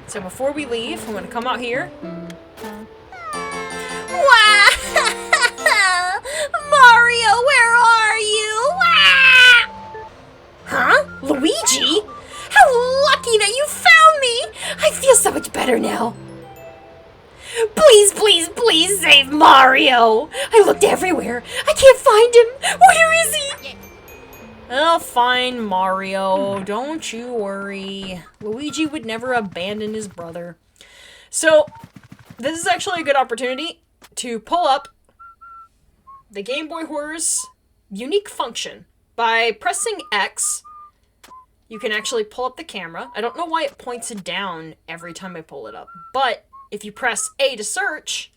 So before we leave, I'm gonna come out here. Wow! Mario, where are you? Wow! Huh? Luigi? How lucky that you found me! I feel so much better now. Please, please, please save Mario! I looked everywhere. I can't find him. Where is he? I'll find Mario. Don't you worry. Luigi would never abandon his brother. So, this is actually a good opportunity to pull up the Game Boy Horror's unique function. By pressing X, you can actually pull up the camera. I don't know why it points it down every time I pull it up, but if you press A to search,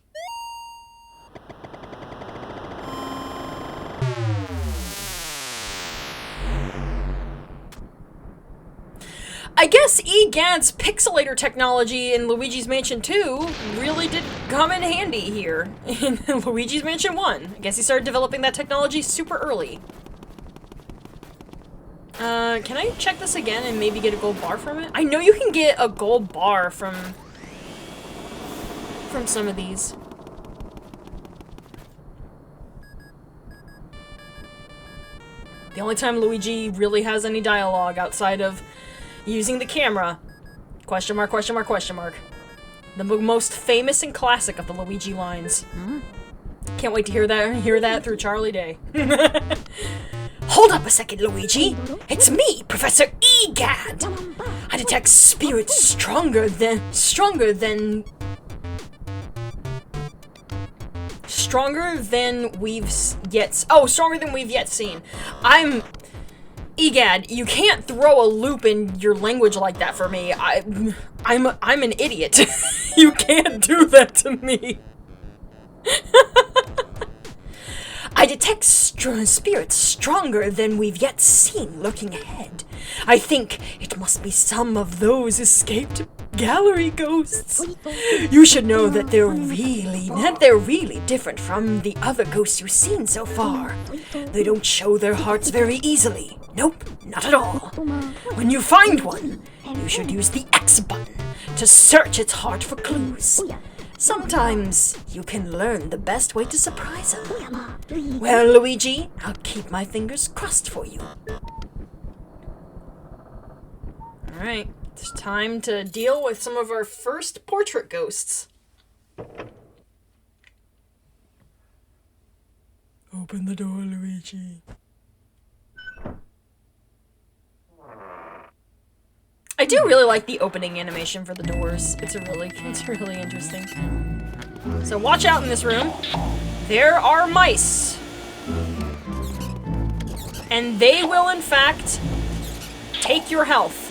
I guess EGAD's pixelator technology in Luigi's Mansion 2 really did come in handy here in Luigi's Mansion 1. I guess he started developing that technology super early. Can I check this again and maybe get a gold bar from it? I know you can get a gold bar from some of these. The only time Luigi really has any dialogue outside of using the camera. Question mark, question mark, question mark. The most famous and classic of the Luigi lines. Can't wait to hear that through Charlie Day. Hold up a second, Luigi. It's me, Professor EGAD. I detect spirits stronger than we've yet seen. I'm EGAD, you can't throw a loop in your language like that for me. I'm an idiot. You can't do that to me. I detect spirits stronger than we've yet seen lurking ahead. I think it must be some of those escaped gallery ghosts. You should know that they're really different from the other ghosts you've seen so far. They don't show their hearts very easily. Nope, not at all. When you find one, you should use the X button to search its heart for clues. Sometimes you can learn the best way to surprise him. Well, Luigi, I'll keep my fingers crossed for you. Alright, it's time to deal with some of our first portrait ghosts. Open the door, Luigi. I do really like the opening animation for the doors. It's really interesting. So watch out in this room. There are mice. And they will, in fact, take your health.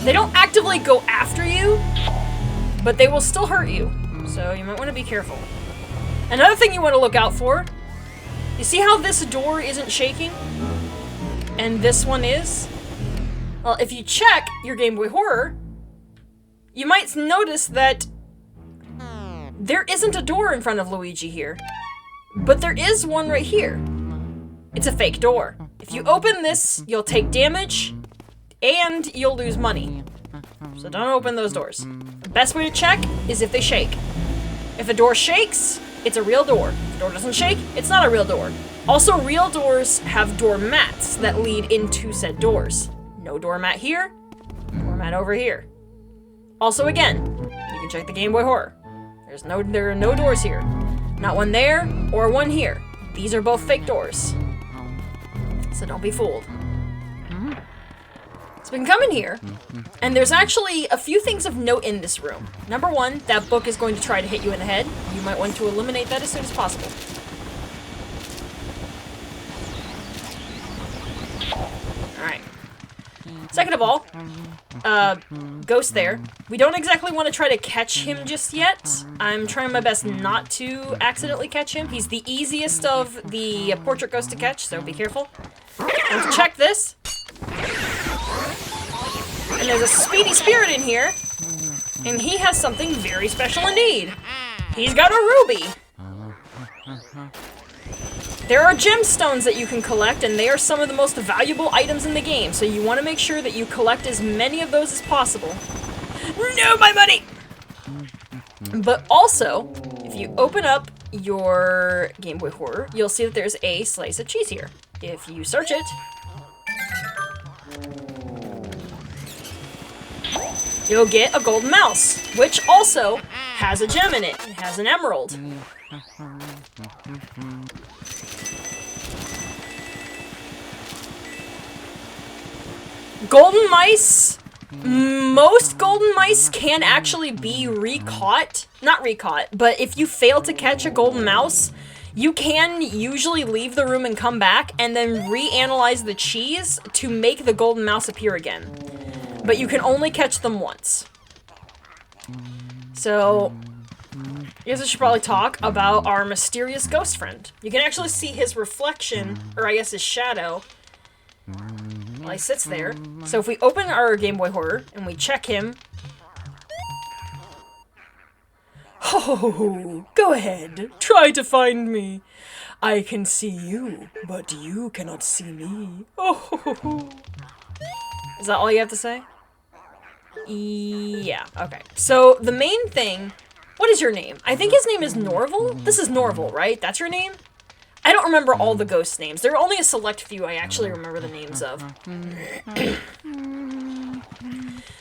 They don't actively go after you, but they will still hurt you. So you might want to be careful. Another thing you want to look out for, you see how this door isn't shaking? And this one is? Well, if you check your Game Boy Horror, you might notice that there isn't a door in front of Luigi here. But there is one right here. It's a fake door. If you open this, you'll take damage, and you'll lose money. So don't open those doors. The best way to check is if they shake. If a door shakes, it's a real door. If the door doesn't shake, it's not a real door. Also, real doors have door mats that lead into said doors. No doormat here, doormat over here. Also, again, you can check the Game Boy Horror. There are no doors here. Not one there, or one here. These are both fake doors. So don't be fooled. So we can come in here, and there's actually a few things of note in this room. Number one, that book is going to try to hit you in the head. You might want to eliminate that as soon as possible. Alright. Second of all, ghost there. We don't exactly want to try to catch him just yet. I'm trying my best not to accidentally catch him. He's the easiest of the portrait ghosts to catch, so be careful. And to check this. And there's a speedy spirit in here. And he has something very special indeed. He's got a ruby. There are gemstones that you can collect, and they are some of the most valuable items in the game, so you want to make sure that you collect as many of those as possible. No, my money! But also, if you open up your Game Boy Horror, you'll see that there's a slice of cheese here. If you search it, you'll get a golden mouse, which also has a gem in it. It has an emerald. Golden mice, most golden mice can actually be recaught. Not recaught, but if you fail to catch a golden mouse, you can usually leave the room and come back and then reanalyze the cheese to make the golden mouse appear again. But you can only catch them once. So, I guess I should probably talk about our mysterious ghost friend. You can actually see his reflection, or I guess his shadow, while he sits there. So if we open our Game Boy Horror and we check him... Oh, go ahead. Try to find me. I can see you, but you cannot see me. Oh. Is that all you have to say? Yeah, okay. So the main thing... What is your name? I think his name is Norval? This is Norval, right? That's your name? I don't remember all the ghost names. There are only a select few I actually remember the names of.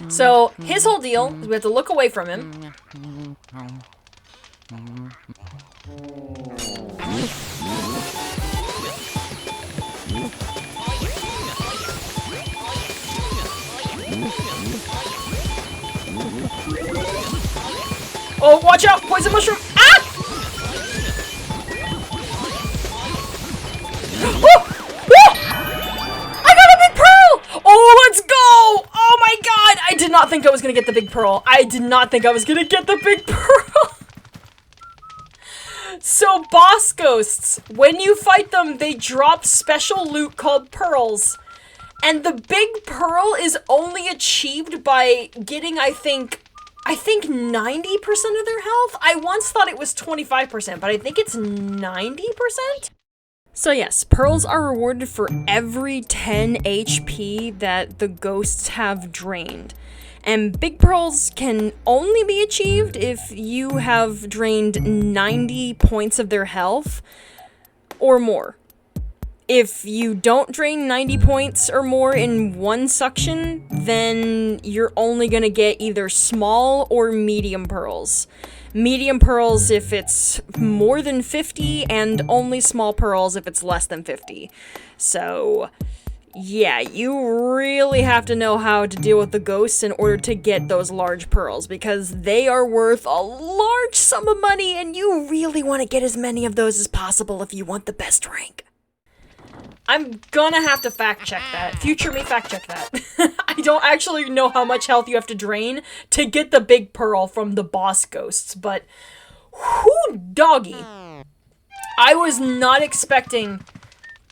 So, his whole deal is we have to look away from him. Oh, watch out! Poison mushroom! Ah! I got a big pearl! Oh, let's go! Oh my god! I did not think I was gonna get the big pearl. I did not think I was gonna get the big pearl. So, boss ghosts, when you fight them, they drop special loot called pearls. And the big pearl is only achieved by getting, I think 90% of their health? I once thought it was 25%, but I think it's 90%? So yes, pearls are rewarded for every 10 HP that the ghosts have drained. And big pearls can only be achieved if you have drained 90 points of their health or more. If you don't drain 90 points or more in one suction, then you're only gonna get either small or medium pearls. Medium pearls if it's more than 50, and only small pearls if it's less than 50. So, yeah, you really have to know how to deal with the ghosts in order to get those large pearls, because they are worth a large sum of money, and you really want to get as many of those as possible if you want the best rank. I'm gonna have to fact check that. Future me fact check that. I don't actually know how much health you have to drain to get the big pearl from the boss ghosts, but whoo doggy. I was not expecting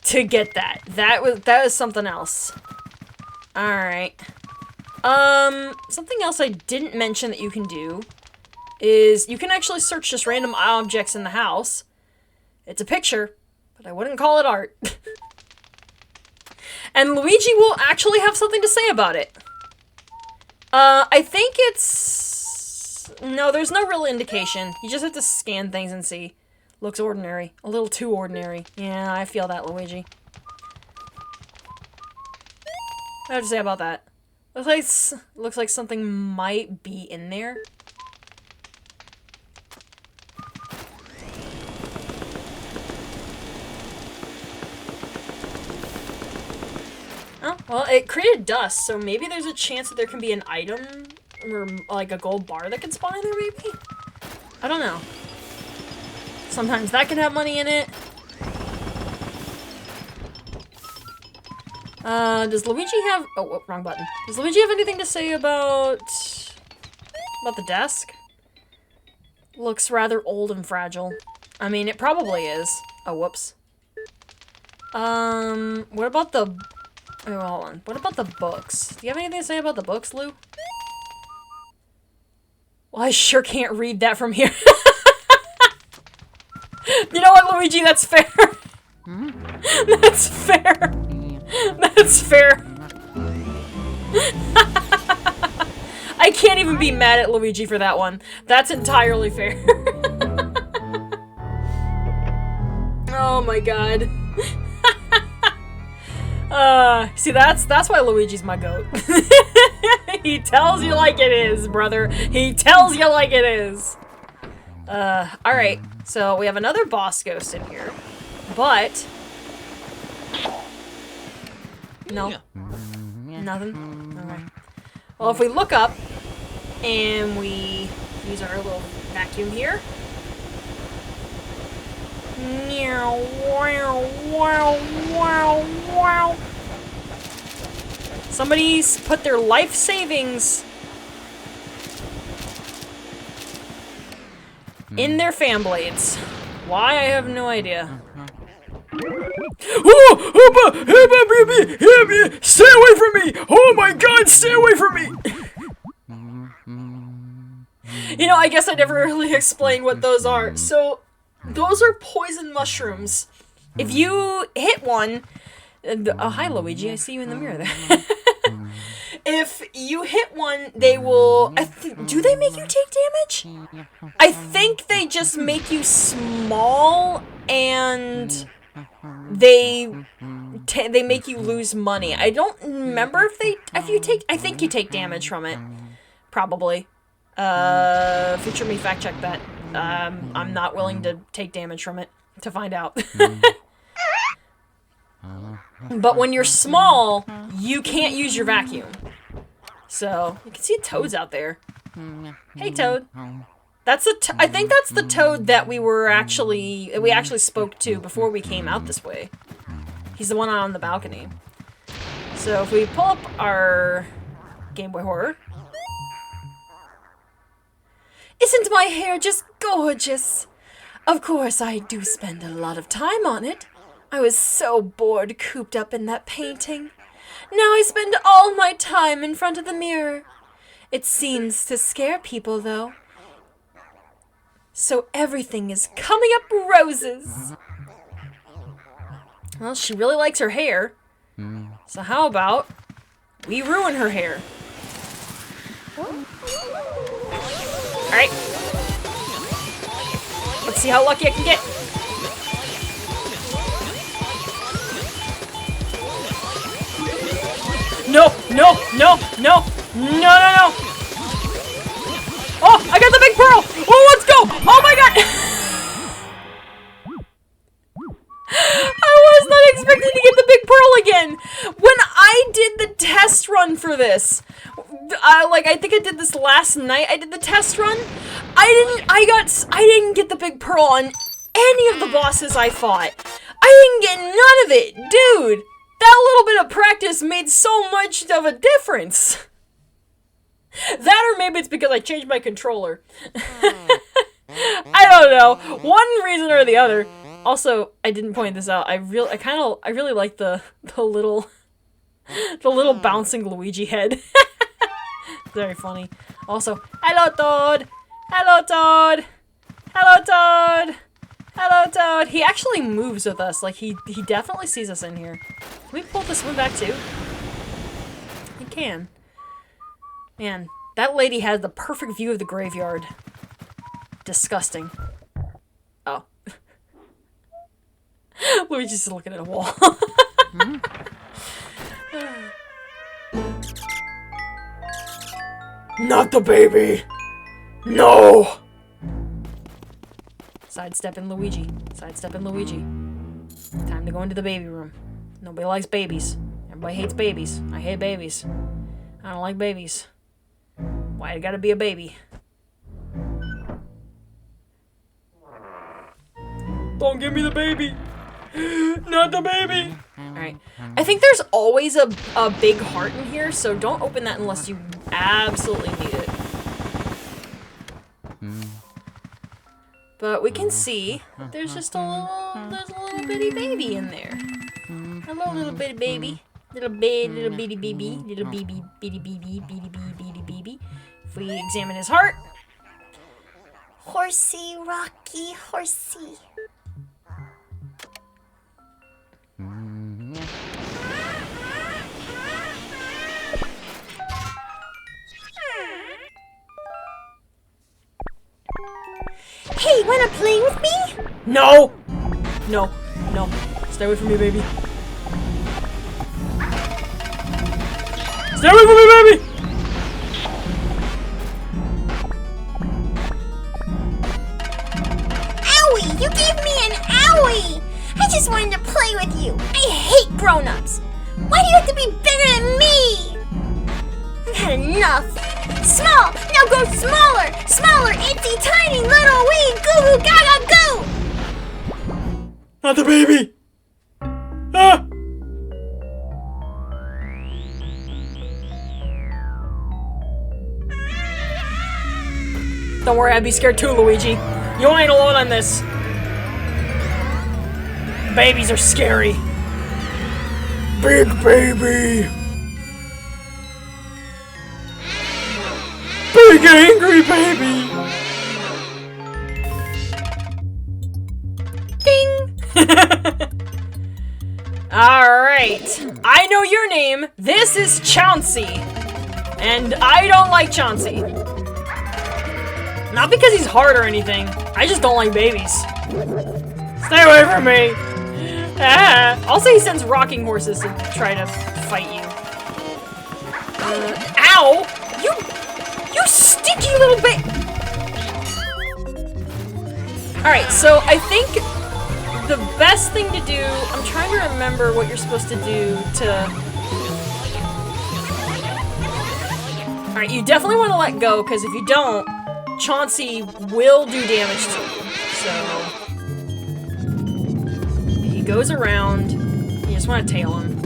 to get that. That was something else. Alright. Something else I didn't mention that you can do is you can actually search just random objects in the house. It's a picture, but I wouldn't call it art. And Luigi will actually have something to say about it. I think it's... No, there's no real indication. You just have to scan things and see. Looks ordinary. A little too ordinary. Yeah, I feel that, Luigi. What do I have to say about that? Looks like something might be in there. Oh, well, it created dust, so maybe there's a chance that there can be an item, or like a gold bar that can spawn in there, maybe? I don't know. Sometimes that can have money in it. Does Luigi have... Oh, wrong button. Does Luigi have anything to say about the desk? Looks rather old and fragile. I mean, it probably is. Oh, whoops. What about the... Oh, hold on. What about the books? Do you have anything to say about the books, Lou? Well, I sure can't read that from here. You know what, Luigi? That's fair. That's fair. That's fair. I can't even be mad at Luigi for that one. That's entirely fair. Oh my god. See, that's why Luigi's my goat. He tells you like it is, brother. He tells you like it is. Alright. So, we have another boss ghost in here. But... No. Nothing? Okay. Well, if we look up, and we use our little vacuum here. Meow, wow, wow, wow, wow. Somebody's put their life savings in their fan blades. Why, I have no idea. Stay away from me! Oh my god, stay away from me! You know, I guess I never really explained what those are. So, those are poison mushrooms. If you hit one... oh, hi Luigi, I see you in the mirror there. If you hit one, they will... do they make you take damage? I think they just make you small, and... They make you lose money. I don't remember if you take... I think you take damage from it. Probably. Future me fact check that. I'm not willing to take damage from it to find out. But when you're small, you can't use your vacuum. So, you can see Toad's out there. Hey, Toad. That's I think that's the Toad that we actually spoke to before we came out this way. He's the one on the balcony. So, if we pull up our Game Boy Horror. Isn't my hair just gorgeous? Of course, I do spend a lot of time on it. I was so bored cooped up in that painting. Now I spend all my time in front of the mirror. It seems to scare people, though. So everything is coming up roses. Well, she really likes her hair. So how about we ruin her hair? Alright. Let's see how lucky I can get. No, no, no, no, no, no, no. Oh, I got the big pearl. Oh, let's go. Oh my god. I was not expecting to get the big pearl again. When I did the test run for this, I think I did this last night. I did the test run. I didn't get the big pearl on any of the bosses I fought. I didn't get none of it, dude. That little bit of practice made so much of a difference. That or maybe it's because I changed my controller. I don't know. One reason or the other. Also, I didn't point this out. I really like the little bouncing Luigi head. Very funny. Also, hello Toad! Hello Toad! Hello Toad! Hello Toad! He actually moves with us. Like, he definitely sees us in here. Can we pull this one back too? I can. Man, that lady has the perfect view of the graveyard. Disgusting. Oh. Luigi's just looking at a wall. Not the baby! No! Sidestepping Luigi. Sidestepping Luigi. Time to go into the baby room. Nobody likes babies. Everybody hates babies. I hate babies. I don't like babies. Why it gotta be a baby? Don't give me the baby! Not the baby! Alright. I think there's always a big heart in here, so don't open that unless you absolutely need it. But we can see there's just a little bitty baby in there. Hello, little bitty baby. Little bitty baby. Little baby, bitty baby. If we examine his heart. Horsey, Rocky, horsey. Hey, wanna play with me? No! No. No. Stay away from me, baby. Stay away from me, baby! Owie! You gave me an owie! I just wanted to play with you. I hate grown-ups. Why do you have to be bigger than me? I've had enough. Small! Now go smaller! Smaller! Itsy tiny little wee goo goo gaga goo! Not the baby! Ah! Don't worry, I'd be scared too, Luigi. You ain't alone on this. Babies are scary. Big baby. Big angry baby. Ding! Alright. I know your name. This is Chauncey. And I don't like Chauncey. Not because he's hard or anything. I just don't like babies. Stay away from me. Ah. Also, he sends rocking horses to try to fight you. Ow! You sticky little bit. Alright, so I think the best thing to do, I'm trying to remember what you're supposed to do to... Alright, you definitely want to let go, because if you don't, Chauncey will do damage to you. So... he goes around, you just want to tail him.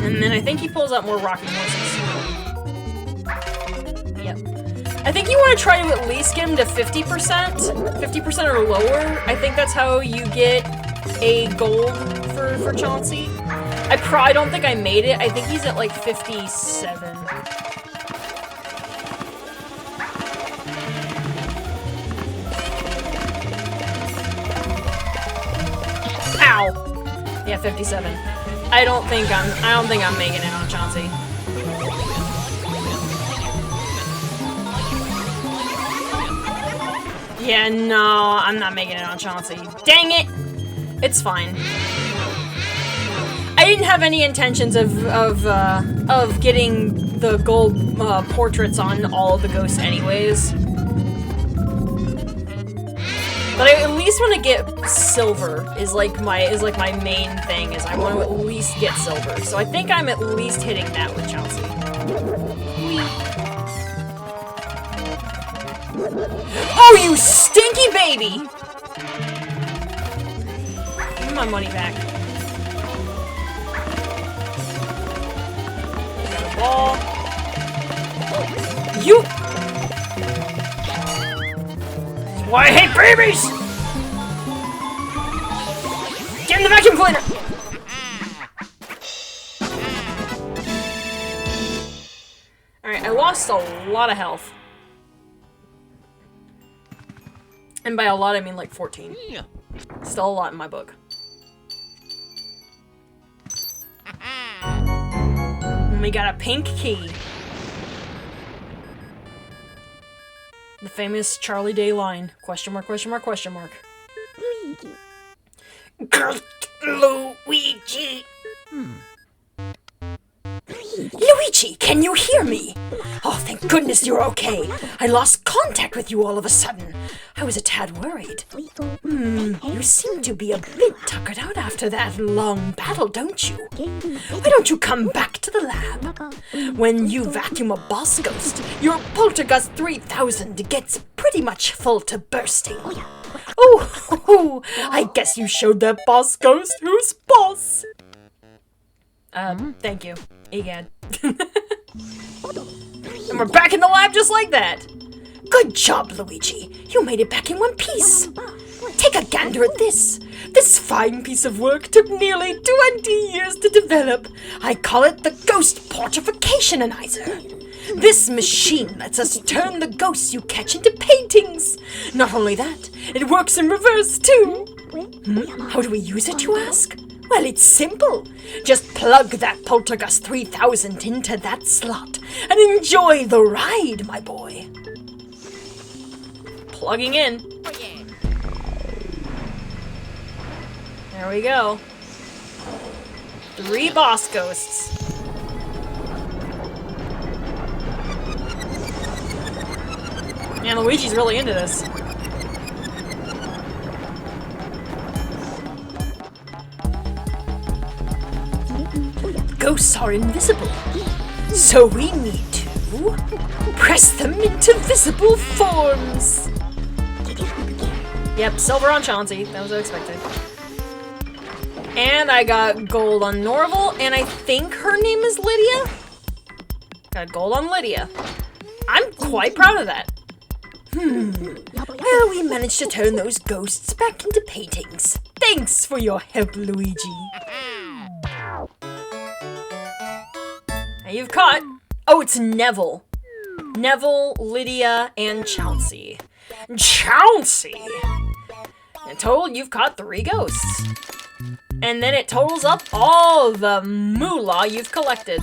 And then I think he pulls out more rocking horses. Yep. I think you want to try to at least get him to 50%. 50% or lower. I think that's how you get a gold for Chauncey. I don't think I made it. I think he's at like 57. Ow! Yeah, 57. I don't think I'm making it on Chauncey. Yeah, no, I'm not making it on Chauncey. Dang it! It's fine. I didn't have any intentions of getting the gold portraits on all of the ghosts anyways. But I at least want to get silver is like my main thing, is I want to at least get silver. So I think I'm at least hitting that with Chauncey. Oh, you stinky baby! Give me my money back. Ball. You! That's why I hate babies! Get in the vacuum cleaner! Alright, I lost a lot of health. And by a lot, I mean like 14. Still a lot in my book. And we got a pink key. The famous Charlie Day line. Question mark, question mark, question mark. Luigi. Luigi, can you hear me? Oh, thank goodness you're okay. I lost contact with you all of a sudden. I was a tad worried. You seem to be a bit tuckered out after that long battle, don't you? Why don't you come back to the lab? When you vacuum a boss ghost, your Poltergust 3000 gets pretty much full to bursting. Oh, I guess you showed that boss ghost who's boss. Thank you. Egad. And we're back in the lab just like that! Good job, Luigi. You made it back in one piece. Take a gander at this. This fine piece of work took nearly 20 years to develop. I call it the Ghost Portrificationinizer. This machine lets us turn the ghosts you catch into paintings. Not only that, it works in reverse, too. How do we use it, you ask? Well, it's simple. Just plug that Poltergust 3000 into that slot and enjoy the ride, my boy. plugging in. There we go. 3 boss ghosts. Man, Luigi's really into this. Ghosts are invisible, so we need to press them into visible forms. Yep, silver on Chauncey. That was expected. And I got gold on Norval, and I think her name is Lydia? Got gold on Lydia. I'm quite proud of that. Well, we managed to turn those ghosts back into paintings. Thanks for your help, Luigi. Now you've caught... Oh, it's Neville. Neville, Lydia, and Chauncey. Chauncey! In total, you've caught 3 ghosts. And then it totals up all the moolah you've collected.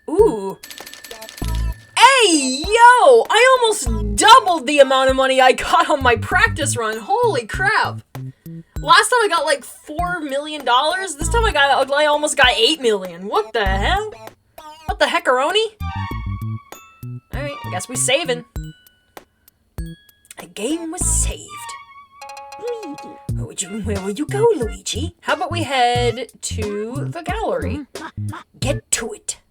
Ooh. Hey, yo! I almost doubled the amount of money I got on my practice run. Holy crap. Last time I got like $4 million. This time I almost got 8 million. What the hell? What the heckaroni? Alright, I guess we saving. The game was saved. Where will you go, Luigi? How about we head to the gallery? Get to it.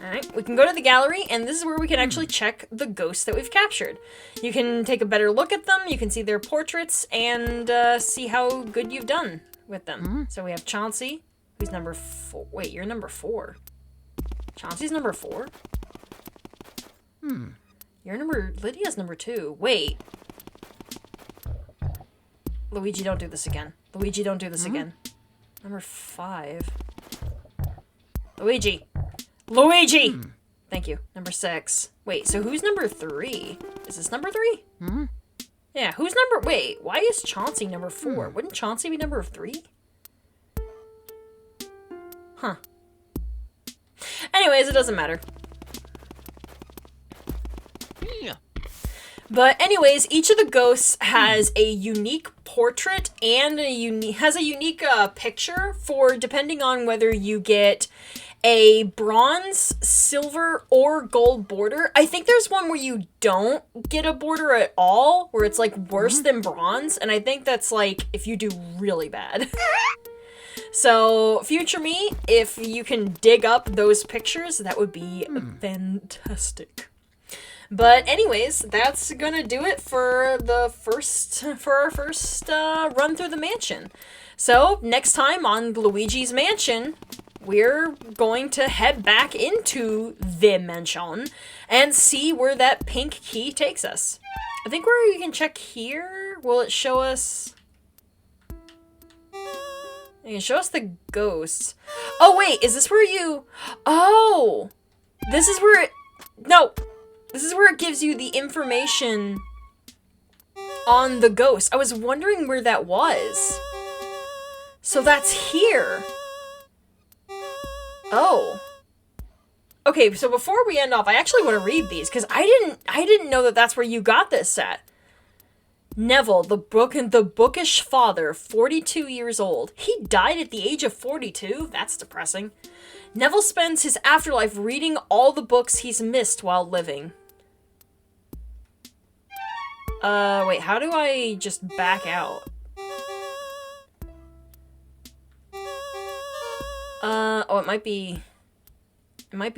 Alright, we can go to the gallery, and this is where we can actually check the ghosts that we've captured. You can take a better look at them, you can see their portraits, and see how good you've done with them. So we have Chauncey, who's number 4. Wait, you're number 4. Chauncey's number 4? Lydia's number 2. Wait. Luigi, don't do this again. Luigi, don't do this again. Number 5. Luigi! Luigi! Thank you. Number 6. Wait, so who's number 3? Is this number 3? Yeah, who's number... Wait, why is Chauncey number 4? Wouldn't Chauncey be number 3? Huh. Anyways, it doesn't matter. But anyways, each of the ghosts has a unique portrait and has a unique picture for depending on whether you get a bronze, silver, or gold border. I think there's one where you don't get a border at all, where it's like worse than bronze, and I think that's like if you do really bad. So, future me, if you can dig up those pictures, that would be fantastic. But anyways, that's gonna do it for our first run through the mansion. So, next time on Luigi's Mansion, we're going to head back into the mansion and see where that pink key takes us. I think where you can check here, will it show us... It can show us the ghosts. Oh, wait, is this where you... Oh! This is where it... No! This is where it gives you the information on the ghost. I was wondering where that was. So that's here. Oh. Okay, so before we end off, I actually want to read these, because I didn't know that that's where you got this at. Neville, the bookish father, 42 years old. He died at the age of 42? That's depressing. Neville spends his afterlife reading all the books he's missed while living. Wait, how do I just back out? Oh, it might be... I might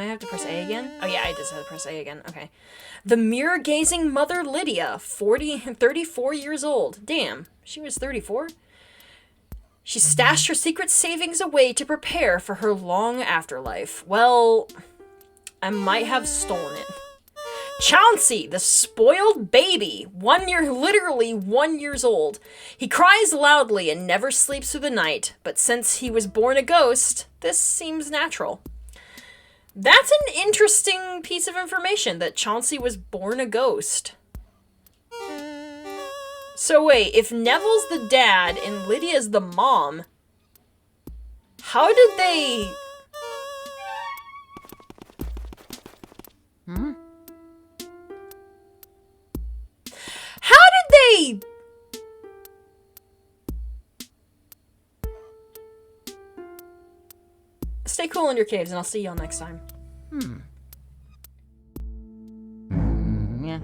have to press A again? Oh yeah, I just had to press A again. Okay. The mirror-gazing mother Lydia, 34 years old. Damn, she was 34? She stashed her secret savings away to prepare for her long afterlife. Well, I might have stolen it. Chauncey, the spoiled baby, literally 1 year old. He cries loudly and never sleeps through the night, but since he was born a ghost, this seems natural. That's an interesting piece of information, that Chauncey was born a ghost. So wait, if Neville's the dad and Lydia's the mom, How did they... How did they... Stay cool in your caves, and I'll see y'all next time. Yeah.